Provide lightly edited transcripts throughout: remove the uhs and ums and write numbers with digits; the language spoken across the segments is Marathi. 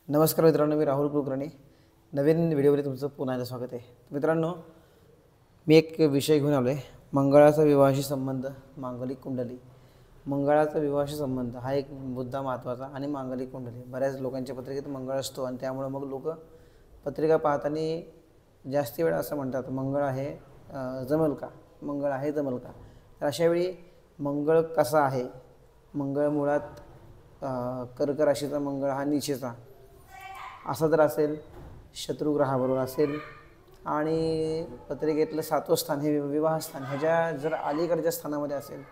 नमस्कार मित्रांनो, मी राहुल कुलकर्णी. नवीन व्हिडिओमध्ये तुमचं पुन्हा एकदा स्वागत आहे. मित्रांनो, मी एक विषय घेऊन आलो आहे. मंगळाचा विवाहाशी संबंध, मांगलिक कुंडली. मंगळाचा विवाहाशी संबंध हा एक मुद्दा महत्त्वाचा आणि मांगलिक कुंडली. बऱ्याच लोकांच्या पत्रिकेत मंगळ असतो आणि त्यामुळे मग लोक पत्रिका पाहताना जास्ती वेळा असं म्हणतात, मंगळ आहे जमल का, मंगळ आहे जमल का. तर अशावेळी मंगळ कसा आहे, मंगळ मुळात कर्क राशीचा मंगळ हा नीचेचा असा जर असेल, शत्रुग्रहाबरोबर असेल आणि पत्रिकेतलं 7वं स्थान हे विवाहस्थान ह्याच्या जर अलीकडच्या स्थानामध्ये असेल,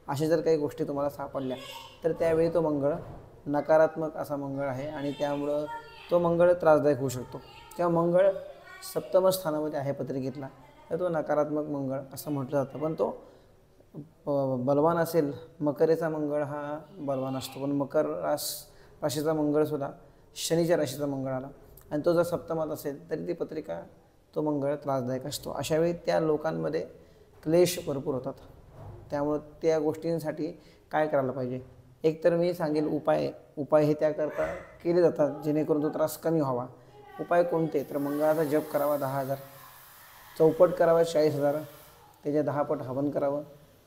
अशा जर काही गोष्टी तुम्हाला सापडल्या तर त्यावेळी तो मंगळ नकारात्मक असा मंगळ आहे आणि त्यामुळं तो मंगळ त्रासदायक होऊ शकतो. किंवा मंगळ 7म स्थानामध्ये आहे पत्रिकेतला तर तो नकारात्मक मंगळ असं म्हटलं जातं. पण तो बलवान असेल, मकरेचा मंगळ हा बलवान असतो, पण मकर राशीचा मंगळसुद्धा शनीच्या राशीचा मंगळ आला आणि तो जर 7मात असेल तरी ती पत्रिका तो मंगळ त्रासदायक असतो. अशावेळी त्या लोकांमध्ये क्लेश भरपूर होतात. त्यामुळं त्या गोष्टींसाठी काय करायला पाहिजे, एक तर मी सांगेल उपाय हे त्याकरता केले जातात जेणेकरून तो त्रास कमी व्हावा. उपाय कोणते, तर मंगळाचा जप करावा 10,000, चौपट करावा 40,000, त्याच्या 10 पट हवन करावं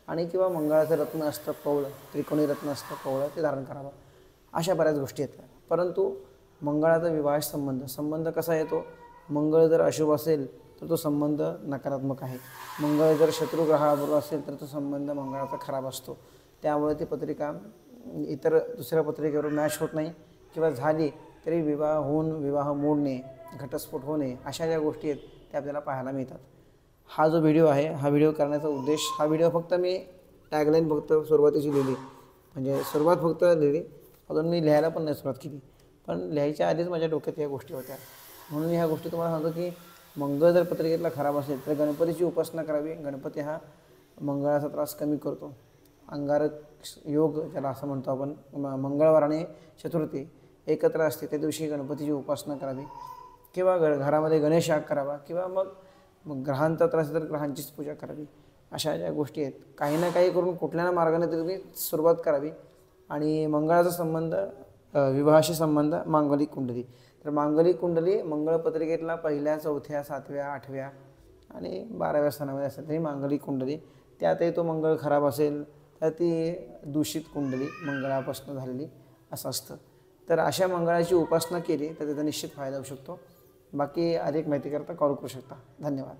आणि किंवा मंगळाचं रत्न असतं कवळं, त्रिकोणी रत्न असतं कवळं, ते धारण करावं. अशा बऱ्याच गोष्टी आहेत. परंतु मंगळाचा विवाहाशी संबंध कसा येतो, मंगळ जर अशुभ असेल तर तो संबंध नकारात्मक आहे. मंगळ जर शत्रुग्रहाबरोबर असेल तर तो संबंध मंगळाचा खराब असतो. त्यामुळे ती पत्रिका इतर दुसऱ्या पत्रिकेवर मॅच होत नाही किंवा झाली तरी विवाह होऊन विवाह मोडणे, घटस्फोट होणे अशा ज्या गोष्टी आहेत त्या आपल्याला पाहायला मिळतात. हा जो व्हिडिओ आहे, हा व्हिडिओ करण्याचा उद्देश, हा व्हिडिओ फक्त मी टॅगलाईन फक्त सुरुवातीची लिहिली, म्हणजे सुरुवात फक्त लिहिली, अजून मी लिहायला पण नाही सुरुवात केली. पण लिहायच्या आधीच माझ्या डोक्यात ह्या गोष्टी होत्या, म्हणून ह्या गोष्टी तुम्हाला सांगतो की मंगळ जर पत्रिकेतला खराब असेल तर गणपतीची उपासना करावी. गणपती हा मंगळाचा त्रास कमी करतो. अंगारक योग ज्याला असं म्हणतो आपण, मंगळवार आणि चतुर्थी एकत्र असते त्या दिवशी गणपतीची उपासना करावी किंवा घरामध्ये गणेश याग करावा किंवा मग ग्रहांचा त्रास तर ग्रहांचीच पूजा करावी. अशा ज्या गोष्टी आहेत, काही ना काही करून कुठल्या मार्गाने तरी तुम्ही सुरुवात करावी. आणि मंगळाचा संबंध, विवाहाशी संबंध, मांगलिक कुंडली. तर मांगलिक कुंडली मंगळ पत्रिकेतला 1ल्या, 4थ्या, 7व्या, 8व्या आणि 12व्या स्थानामध्ये असतात ही मांगलिक कुंडली. त्यातही तो मंगळ खराब असेल तर ती दूषित कुंडली, मंगळापासून झालेली असं असतं. तर अशा मंगळाची उपासना केली तर त्याचा निश्चित फायदा होऊ शकतो. बाकी अधिक माहिती करता कॉल करू शकता. धन्यवाद.